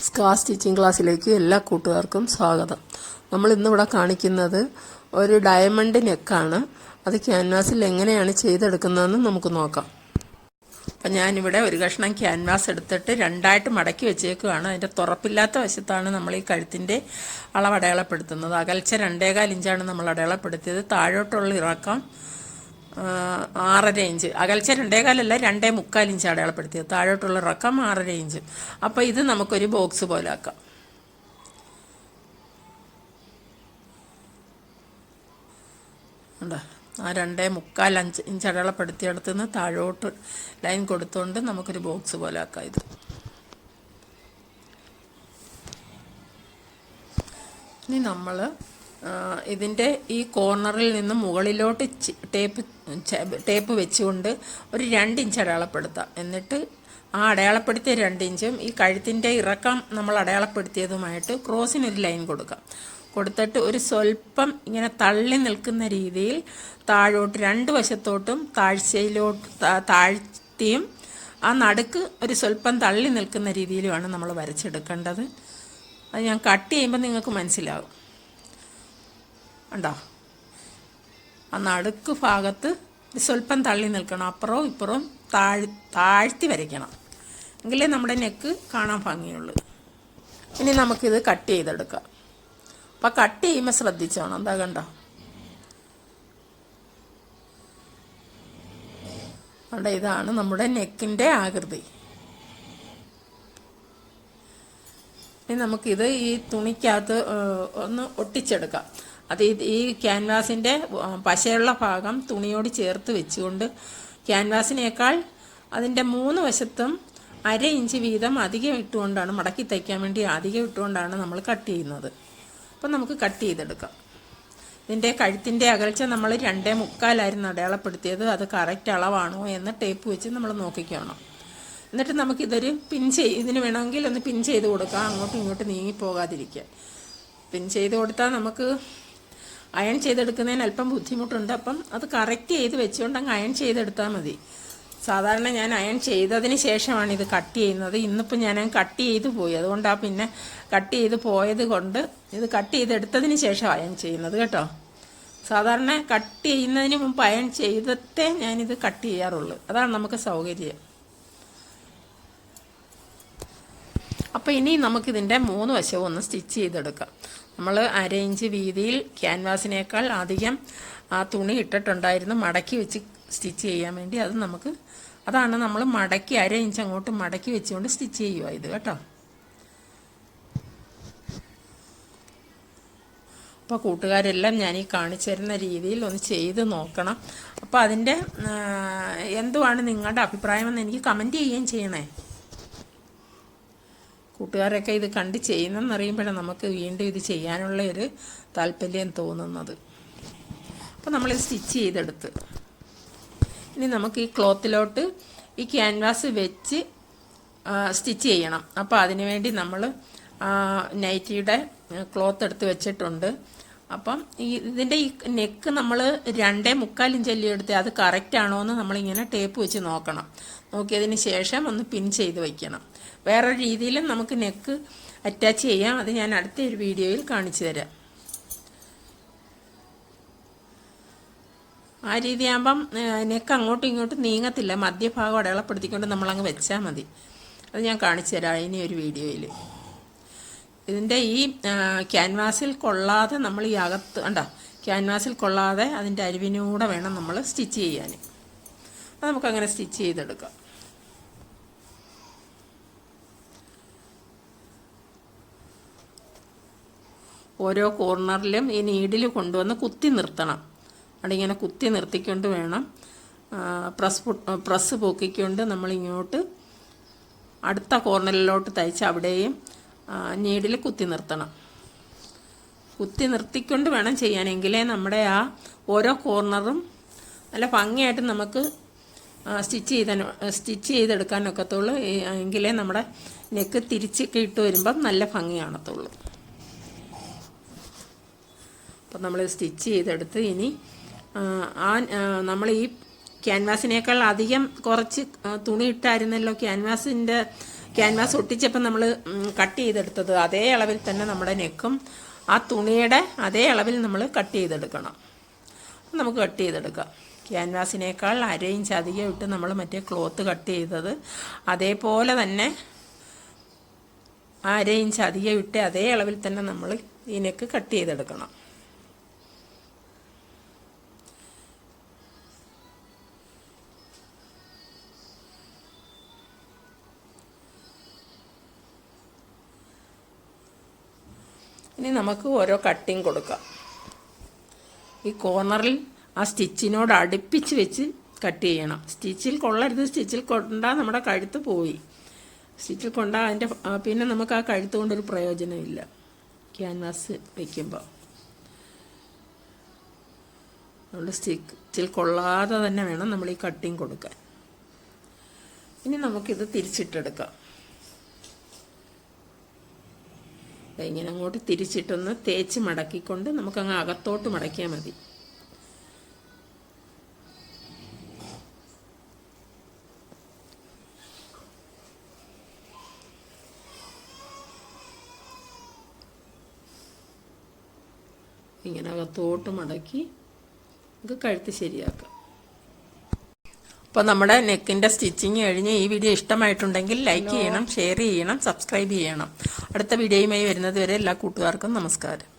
Scar stitching ക്ലാസ്സിലേക്ക് എല്ലാ കൂട്ടുകാർക്കും സ്വാഗതം. നമ്മൾ ഇന്നിവിടെ കാണിക്കുന്നത് ഒരു ഡയമണ്ട് നെക്കാണ്. അത് ക്യാൻവാസിൽ എങ്ങനെയാണ് ചെയ്തെടുക്കുന്നതെന്ന് നമുക്ക് നോക്കാം. അപ്പം ഞാനിവിടെ ഒരു കഷ്ണം ക്യാൻവാസ് എടുത്തിട്ട് രണ്ടായിട്ട് മടക്കി വെച്ചേക്കുകയാണ്. അതിൻ്റെ തുറപ്പില്ലാത്ത വശത്താണ് നമ്മൾ ഈ കഴുത്തിൻ്റെ അളവ് അടയാളപ്പെടുത്തുന്നത്. അകൽച്ച 2.25 ഇഞ്ചാണ് നമ്മൾ അടയാളപ്പെടുത്തിയത്. താഴോട്ടുള്ള ഇറക്കം 6.5 ഇഞ്ച്, അകൽച്ച 2.25 അല്ല 2.25 ഇഞ്ച് അടയാളപ്പെടുത്തിയത്. താഴോട്ടുള്ള ഇറക്കം 6.5 ഇഞ്ച്. അപ്പോൾ ഇത് നമുക്കൊരു ബോക്സ് പോലെ ആക്കാം. ആ 2.25 ഇഞ്ച് അടയാളപ്പെടുത്തിയെടുത്ത് നിന്ന് താഴോട്ട് ലൈൻ കൊടുത്തുകൊണ്ട് നമുക്കൊരു ബോക്സ് പോലെ ആക്കാം. ഇത് ഇനി നമ്മൾ ഇതിൻ്റെ ഈ കോർണറിൽ നിന്ന് മുകളിലോട്ട് ടേപ്പ് വെച്ചുകൊണ്ട് ഒരു 2 ഇഞ്ച് അടയാളപ്പെടുത്താം. എന്നിട്ട് ആ അടയാളപ്പെടുത്തിയ 2 ഇഞ്ചും ഈ കഴുത്തിൻ്റെ ഇറക്കം നമ്മൾ അടയാളപ്പെടുത്തിയതുമായിട്ട് ക്രോസിനൊരു ലൈൻ കൊടുക്കാം. കൊടുത്തിട്ട് ഒരു സ്വല്പം ഇങ്ങനെ തള്ളി നിൽക്കുന്ന രീതിയിൽ താഴോട്ട് 2 വശത്തോട്ടും താഴ്ത്തിയും ആ നടുക്ക് ഒരു സ്വല്പം തള്ളി നിൽക്കുന്ന രീതിയിലുമാണ് നമ്മൾ വരച്ചെടുക്കേണ്ടത്. അത് ഞാൻ കട്ട് ചെയ്യുമ്പോൾ നിങ്ങൾക്ക് മനസ്സിലാവും. ഉണ്ടോ? ആ നടുക്ക് ഭാഗത്ത് സ്വല്പം തള്ളി നിൽക്കണം. അപ്പുറവും ഇപ്പുറവും താഴ്ത്തി വരയ്ക്കണം. എങ്കിലേ നമ്മുടെ നെക്ക് കാണാൻ ഭംഗിയുള്ളൂ. ഇനി നമുക്കിത് കട്ട് ചെയ്തെടുക്കാം. അപ്പം കട്ട് ചെയ്യുമ്പോൾ ശ്രദ്ധിച്ചോണം. എന്താ കണ്ടോ? അവിടെ ഇതാണ് നമ്മുടെ നെക്കിൻ്റെ ആകൃതി. ഇനി നമുക്കിത് ഈ തുണിക്കകത്ത് ഒന്ന് ഒട്ടിച്ചെടുക്കാം. അത് ഈ ക്യാൻവാസിൻ്റെ പശയുള്ള ഭാഗം തുണിയോട് ചേർത്ത് വെച്ചുകൊണ്ട് ക്യാൻവാസിനേക്കാൾ അതിൻ്റെ 3 വശത്തും 1/2 ഇഞ്ച് വീതം അധികം ഇട്ടുകൊണ്ടാണ്, മടക്കി തയ്ക്കാൻ വേണ്ടി അധികം ഇട്ടുകൊണ്ടാണ് നമ്മൾ കട്ട് ചെയ്യുന്നത്. അപ്പം നമുക്ക് കട്ട് ചെയ്തെടുക്കാം. ഇതിൻ്റെ കഴുത്തിൻ്റെ അകൽച്ച നമ്മൾ 2.25 അടയാളപ്പെടുത്തിയത്. അത് കറക്റ്റ് അളവാണോ എന്ന് ടേപ്പ് വെച്ച് നമ്മൾ നോക്കിക്കണം. എന്നിട്ട് നമുക്കിതൊരു ഇതിന് വേണമെങ്കിൽ ഒന്ന് പിൻ ചെയ്ത് കൊടുക്കാം, അങ്ങോട്ടും ഇങ്ങോട്ടും നീങ്ങിപ്പോകാതിരിക്കാൻ. പിൻ ചെയ്ത് കൊടുത്താൽ നമുക്ക് അയൺ ചെയ്തെടുക്കുന്നതിന് അല്പം ബുദ്ധിമുട്ടുണ്ട്. അപ്പം അത് കറക്റ്റ് ചെയ്ത് വെച്ചുകൊണ്ട് അങ്ങ് അയൺ ചെയ്തെടുത്താൽ മതി. സാധാരണ ഞാൻ അയൺ ചെയ്തതിന് ശേഷമാണ് ഇത് കട്ട് ചെയ്യുന്നത്. ഇന്നിപ്പോൾ ഞാൻ കട്ട് ചെയ്ത് പോയി, അതുകൊണ്ടാണ് പിന്നെ കട്ട് ചെയ്ത് പോയത് കൊണ്ട് ഇത് കട്ട് ചെയ്തെടുത്തതിന് ശേഷം അയൺ ചെയ്യുന്നത് കേട്ടോ. സാധാരണ കട്ട് ചെയ്യുന്നതിന് മുമ്പ് അയൺ ചെയ്തിട്ടേ ഞാനിത് കട്ട് ചെയ്യാറുള്ളൂ. അതാണ് നമുക്ക് സൗകര്യം. അപ്പോൾ ഇനി നമുക്കിതിൻ്റെ 3 വശവും ഒന്ന് സ്റ്റിച്ച് ചെയ്തെടുക്കാം. നമ്മൾ 1/2 ഇഞ്ച് വീതിയിൽ ക്യാൻവാസിനേക്കാൾ അധികം ആ തുണി ഇട്ടിട്ടുണ്ടായിരുന്നു മടക്കി വെച്ച് സ്റ്റിച്ച് ചെയ്യാൻ വേണ്ടി. അതാണ് നമ്മൾ മടക്കി 1/2 ഇഞ്ച് അങ്ങോട്ട് മടക്കി വെച്ചുകൊണ്ട് സ്റ്റിച്ച് ചെയ്യുക ഇത് കേട്ടോ. അപ്പോൾ കൂട്ടുകാരെല്ലാം ഞാൻ ഈ കാണിച്ചു തരുന്ന രീതിയിൽ ഒന്ന് ചെയ്ത് നോക്കണം. അപ്പോൾ അതിൻ്റെ എന്തുവാണ് നിങ്ങളുടെ അഭിപ്രായമെന്ന് എനിക്ക് കമൻറ്റ് ചെയ്യുകയും ചെയ്യണേ. കൂട്ടുകാരൊക്കെ ഇത് കണ്ട് ചെയ്യുന്നതെന്നറിയുമ്പോഴാണ് നമുക്ക് വീണ്ടും ഇത് ചെയ്യാനുള്ള ഒരു താല്പര്യം തോന്നുന്നത്. അപ്പോൾ നമ്മളിത് സ്റ്റിച്ച് ചെയ്തെടുത്ത് ഇനി നമുക്ക് ഈ ക്ലോത്തിലോട്ട് ഈ ക്യാൻവാസ് വെച്ച് സ്റ്റിച്ച് ചെയ്യണം. അപ്പോൾ അതിനു വേണ്ടി നമ്മൾ നൈറ്റിയുടെ ക്ലോത്ത് എടുത്ത് വെച്ചിട്ടുണ്ട്. അപ്പം ഇതിൻ്റെ ഈ നെക്ക് നമ്മൾ 2.25 ഇഞ്ച് എടുത്ത് അത് കറക്റ്റ് ആണോ എന്ന് നമ്മളിങ്ങനെ ടേപ്പ് വെച്ച് നോക്കണം. നോക്കിയതിന് ശേഷം ഒന്ന് പിൻ ചെയ്ത് വയ്ക്കണം. വേറെ രീതിയിലും നമുക്ക് നെക്ക് അറ്റാച്ച് ചെയ്യാം. അത് ഞാൻ അടുത്തൊരു വീഡിയോയിൽ കാണിച്ചു തരാം. ആ രീതിയാകുമ്പം നെക്ക് അങ്ങോട്ടും ഇങ്ങോട്ടും നീങ്ങത്തില്ല. മധ്യഭാഗം അടയാളപ്പെടുത്തിക്കൊണ്ട് നമ്മളങ്ങ് വെച്ചാൽ മതി. അത് ഞാൻ കാണിച്ചു തരാം ഇനി ഒരു വീഡിയോയിൽ. ഇതിൻ്റെ ഈ ക്യാൻവാസിൽ കൊള്ളാതെ നമ്മൾ ഈ അകത്ത് ക്യാൻവാസിൽ കൊള്ളാതെ അതിൻ്റെ അരിവിനൂടെ വേണം നമ്മൾ സ്റ്റിച്ച് ചെയ്യാൻ. അത് നമുക്കങ്ങനെ സ്റ്റിച്ച് ചെയ്തെടുക്കാം. ഓരോ കോർണറിലും ഈ നീഡിൽ കൊണ്ടുവന്ന് കുത്തി നിർത്തണം. അതിങ്ങനെ കുത്തി നിർത്തിക്കൊണ്ട് വേണം പ്രസ് പൊക്കിക്കൊണ്ട് നമ്മളിങ്ങോട്ട് അടുത്ത കോർണറിലോട്ട് തയ്ച്ച് അവിടെയും നീഡിൽ കുത്തി നിർത്തണം. കുത്തി നിർത്തിക്കൊണ്ട് വേണം ചെയ്യാനെങ്കിലേ നമ്മുടെ ആ ഓരോ കോർണറും നല്ല ഭംഗിയായിട്ട് നമുക്ക് സ്റ്റിച്ച് ചെയ്തെടുക്കാനൊക്കത്തുള്ളൂ. എങ്കിലേ നമ്മുടെ നെക്ക് തിരിച്ചൊക്കെ ഇട്ട് വരുമ്പം നല്ല ഭംഗി കാണത്തുള്ളൂ. അപ്പം നമ്മൾ സ്റ്റിച്ച് ചെയ്തെടുത്ത് ഇനി നമ്മൾ ഈ ക്യാൻവാസിനേക്കാൾ അധികം കുറച്ച് തുണി ഇട്ടായിരുന്നല്ലോ ക്യാൻവാസിൻ്റെ ക്യാൻവാസ് ഒട്ടിച്ചപ്പോൾ നമ്മൾ കട്ട് ചെയ്തെടുത്തത് അതേ അളവിൽ തന്നെ നമ്മുടെ നെക്കും ആ തുണിയുടെ അതേ അളവിൽ നമ്മൾ കട്ട് ചെയ്തെടുക്കണം. നമുക്ക് കട്ട് ചെയ്തെടുക്കാം. ക്യാൻവാസിനേക്കാൾ 1/2 ഇഞ്ച് അധികം ഇട്ട് നമ്മൾ മറ്റേ ക്ലോത്ത് കട്ട് ചെയ്തത് അതേപോലെ തന്നെ 1/2 ഇഞ്ച് അധികം ഇട്ട് അതേ അളവിൽ തന്നെ നമ്മൾ ഈ നെക്ക് കട്ട് ചെയ്തെടുക്കണം. ഇനി നമുക്ക് ഓരോ കട്ടിങ് കൊടുക്കാം. ഈ കോർണറിൽ ആ സ്റ്റിച്ചിനോട് അടുപ്പിച്ച് വെച്ച് കട്ട് ചെയ്യണം. സ്റ്റിച്ചിൽ കൊള്ളരുത്. സ്റ്റിച്ചിൽ കൊണ്ടാൽ നമ്മുടെ കഴുത്ത് പോയി. സ്റ്റിച്ചിൽ കൊണ്ടാൽ അതിൻ്റെ പിന്നെ നമുക്ക് ആ കഴുത്ത് കൊണ്ടൊരു പ്രയോജനമില്ല ക്യാൻവാസ് വയ്ക്കുമ്പോൾ. അതുകൊണ്ട് സ്റ്റിച്ചിൽ കൊള്ളാതെ തന്നെ വേണം നമ്മൾ ഈ കട്ടിങ് കൊടുക്കാൻ. ഇനി നമുക്കിത് തിരിച്ചിട്ടെടുക്കാം. ഇങ്ങനെ അങ്ങോട്ട് തിരിച്ചിട്ടൊന്ന് തേച്ച് മടക്കിക്കൊണ്ട് നമുക്കങ്ങ് അകത്തോട്ട് മടക്കിയാൽ മതി. ഇങ്ങനെ അകത്തോട്ട് മടക്കി നമുക്ക് കഴുത്ത് ശരിയാക്കാം. അപ്പോൾ നമ്മുടെ നെക്കിൻ്റെ സ്റ്റിച്ചിങ് കഴിഞ്ഞ് ഈ വീഡിയോ ഇഷ്ടമായിട്ടുണ്ടെങ്കിൽ ലൈക്ക് ചെയ്യണം, ഷെയർ ചെയ്യണം, സബ്സ്ക്രൈബ് ചെയ്യണം. അടുത്ത വീഡിയോയുമായി വരുന്നത് വരെ എല്ലാ കൂട്ടുകാർക്കും നമസ്കാരം.